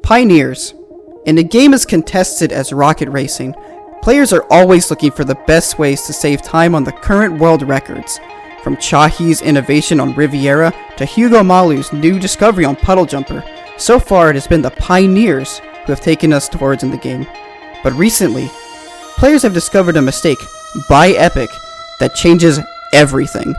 Pioneers. In a game as contested as rocket racing, players are always looking for the best ways to save time on the current world records. From Chahi's innovation on Riviera to Hugomalu's new discovery on Puddle Jumper, so far it has been the pioneers who have taken us towards in the game. But recently, players have discovered a mistake by Epic that changes everything.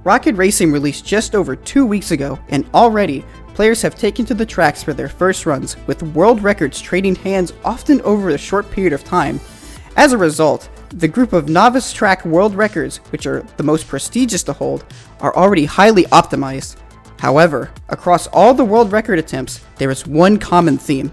Rocket Racing released just over 2 weeks ago, and already, players have taken to the tracks for their first runs, with world records trading hands often over a short period of time. As a result, the group of novice track world records, which are the most prestigious to hold, are already highly optimized. However, across all the world record attempts, there is one common theme.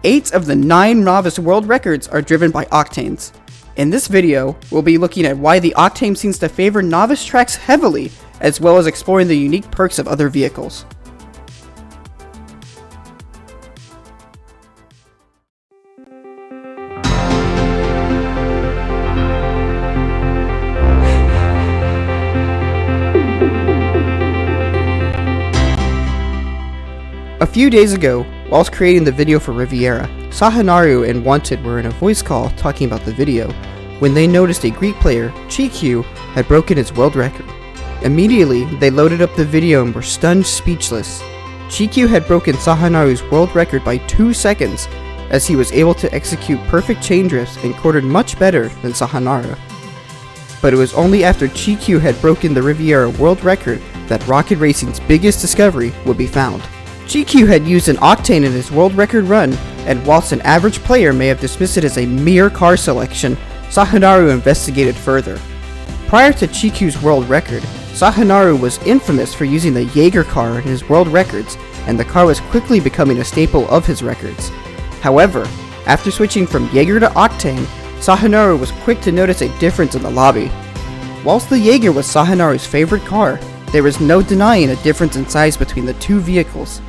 8 of the 9 novice world records are driven by octanes. In this video, we'll be looking at why the octane seems to favor novice tracks heavily, as well as exploring the unique perks of other vehicles. A few days ago, whilst creating the video for Riviera, Sahanaru and Wanted were in a voice call talking about the video, when they noticed a Greek player, CheeQu, had broken his world record. Immediately, they loaded up the video and were stunned speechless. CheeQu had broken Sahanaru's world record by 2 seconds, as he was able to execute perfect chain drifts and quartered much better than Sahanaru. But it was only after CheeQu had broken the Riviera world record that Rocket Racing's biggest discovery would be found. CheeQu had used an octane in his world record run, and whilst an average player may have dismissed it as a mere car selection, Sahanaru investigated further. Prior to CheeQu's world record, Sahanaru was infamous for using the Jaeger car in his world records, and the car was quickly becoming a staple of his records. However, after switching from Jaeger to Octane, Sahanaru was quick to notice a difference in the lobby. Whilst the Jaeger was Sahanaru's favorite car, there was no denying a difference in size between the two vehicles.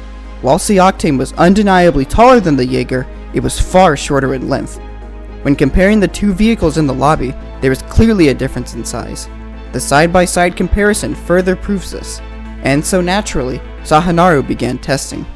Whilst the Octane was undeniably taller than the Jaeger, it was far shorter in length. When comparing the two vehicles in the lobby, there is clearly a difference in size. The side-by-side comparison further proves this, and so naturally, Sahanaru began testing.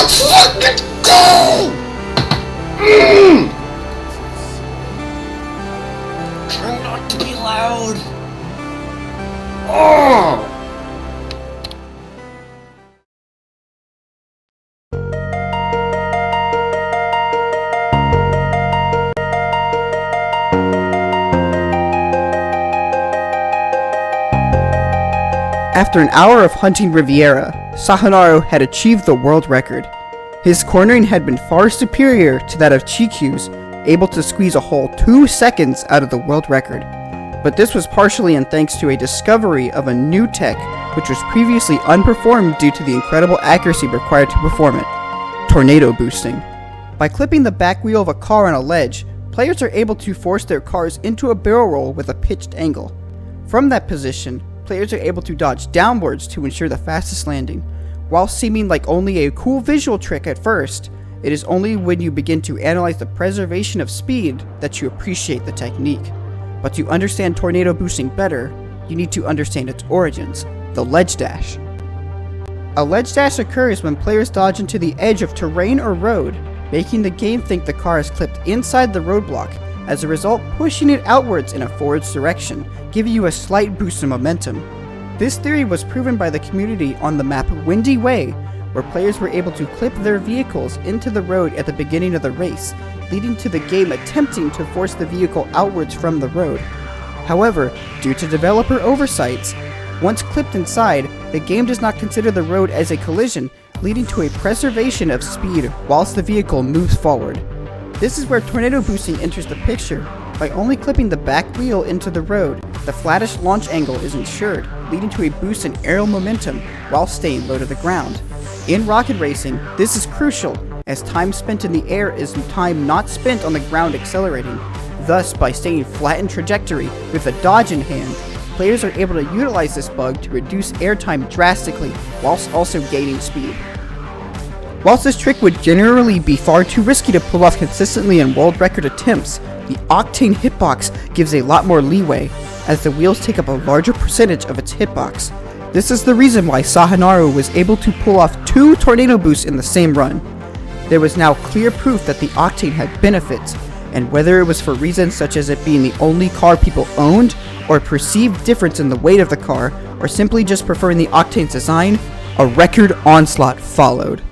Let's fucking go! Try not to be loud. Oh! After an hour of hunting Riviera, Sahanaru had achieved the world record. His cornering had been far superior to that of CheeQ's, able to squeeze a whole 2 seconds out of the world record. But this was partially in thanks to a discovery of a new tech which was previously unperformed due to the incredible accuracy required to perform it: tornado boosting. By clipping the back wheel of a car on a ledge, players are able to force their cars into a barrel roll with a pitched angle. From that position, players are able to dodge downwards to ensure the fastest landing. While seeming like only a cool visual trick at first, it is only when you begin to analyze the preservation of speed that you appreciate the technique. But to understand tornado boosting better, you need to understand its origins, the ledge dash. A ledge dash occurs when players dodge into the edge of terrain or road, making the game think the car is clipped inside the roadblock, as a result pushing it outwards in a forwards direction, giving you a slight boost in momentum. This theory was proven by the community on the map Windy Way, where players were able to clip their vehicles into the road at the beginning of the race, leading to the game attempting to force the vehicle outwards from the road. However, due to developer oversights, once clipped inside, the game does not consider the road as a collision, leading to a preservation of speed whilst the vehicle moves forward. This is where tornado boosting enters the picture. By only clipping the back wheel into the road, the flattish launch angle is ensured, leading to a boost in aerial momentum while staying low to the ground. In rocket racing, this is crucial, as time spent in the air is time not spent on the ground accelerating. Thus, by staying flat in trajectory with a dodge in hand, players are able to utilize this bug to reduce airtime drastically whilst also gaining speed. Whilst this trick would generally be far too risky to pull off consistently in world record attempts, the Octane hitbox gives a lot more leeway, as the wheels take up a larger percentage of its hitbox. This is the reason why Sahanaru was able to pull off 2 tornado boosts in the same run. There was now clear proof that the Octane had benefits, and whether it was for reasons such as it being the only car people owned, or perceived difference in the weight of the car, or simply just preferring the Octane's design, a record onslaught followed.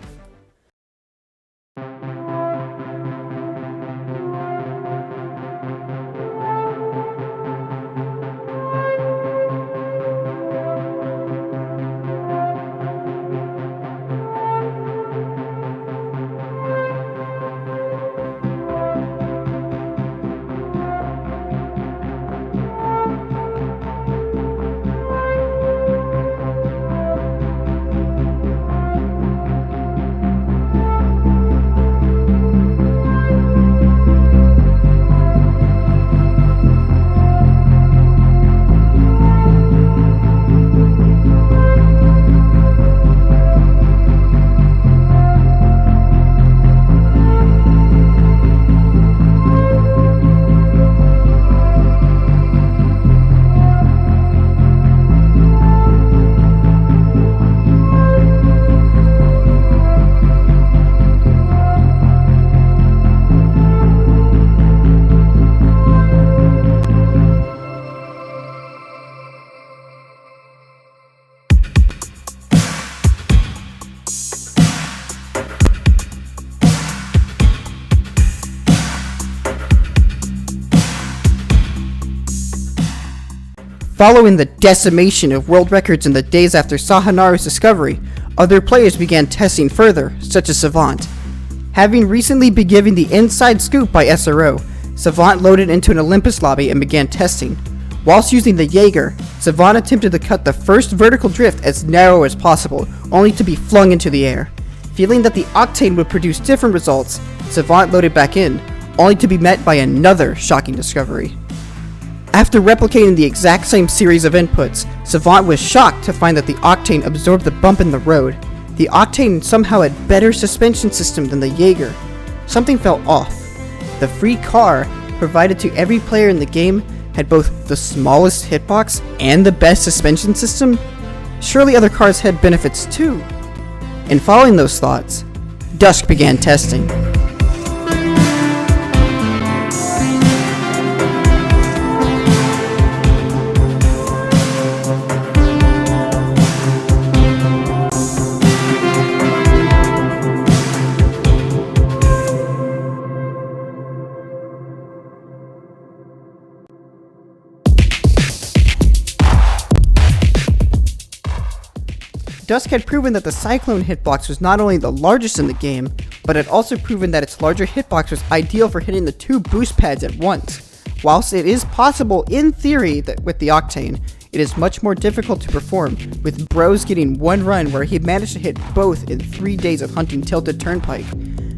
Following the decimation of world records in the days after Sahanaru's discovery, other players began testing further, such as Savant. Having recently been given the inside scoop by SRO, Savant loaded into an Olympus lobby and began testing. Whilst using the Jaeger, Savant attempted to cut the first vertical drift as narrow as possible, only to be flung into the air. Feeling that the Octane would produce different results, Savant loaded back in, only to be met by another shocking discovery. After replicating the exact same series of inputs, Savant was shocked to find that the Octane absorbed the bump in the road. The Octane somehow had better suspension system than the Jaeger. Something felt off. The free car, provided to every player in the game, had both the smallest hitbox and the best suspension system? Surely other cars had benefits too. In following those thoughts, Dusk began testing. Dusk had proven that the Cyclone hitbox was not only the largest in the game, but had also proven that its larger hitbox was ideal for hitting the 2 boost pads at once. Whilst it is possible in theory that with the Octane, it is much more difficult to perform, with Bros getting one run where he managed to hit both in 3 days of hunting Tilted Turnpike.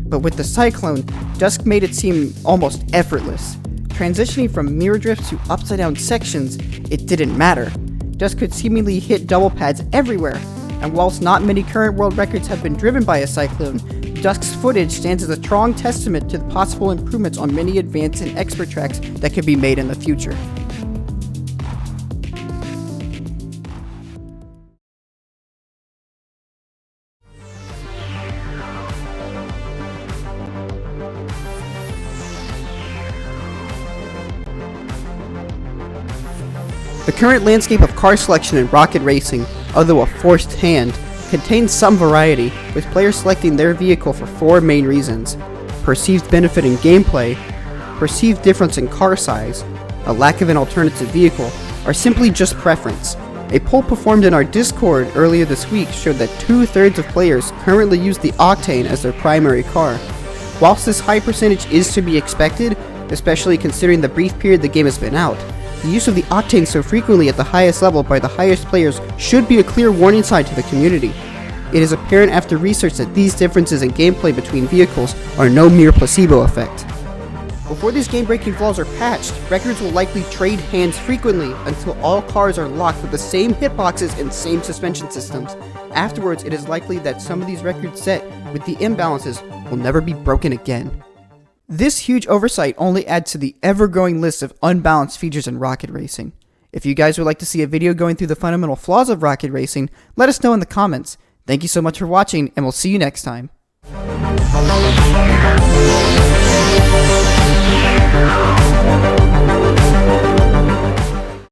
But with the Cyclone, Dusk made it seem almost effortless. Transitioning from mirror drifts to upside down sections, it didn't matter. Dusk could seemingly hit double pads everywhere, and whilst not many current world records have been driven by a Cyclone, Dusk's footage stands as a strong testament to the possible improvements on many advanced and expert tracks that could be made in the future. The current landscape of car selection in rocket racing, although a forced hand, contains some variety, with players selecting their vehicle for 4 main reasons: perceived benefit in gameplay, perceived difference in car size, a lack of an alternative vehicle, or simply just preference. A poll performed in our Discord earlier this week showed that 2/3 of players currently use the Octane as their primary car. Whilst this high percentage is to be expected, especially considering the brief period the game has been out, the use of the Octane so frequently at the highest level by the highest players should be a clear warning sign to the community. It is apparent after research that these differences in gameplay between vehicles are no mere placebo effect. Before these game-breaking flaws are patched, records will likely trade hands frequently until all cars are locked with the same hitboxes and same suspension systems. Afterwards, it is likely that some of these records set with the imbalances will never be broken again. This huge oversight only adds to the ever-growing list of unbalanced features in rocket racing. If you guys would like to see a video going through the fundamental flaws of rocket racing, let us know in the comments. Thank you so much for watching, and we'll see you next time.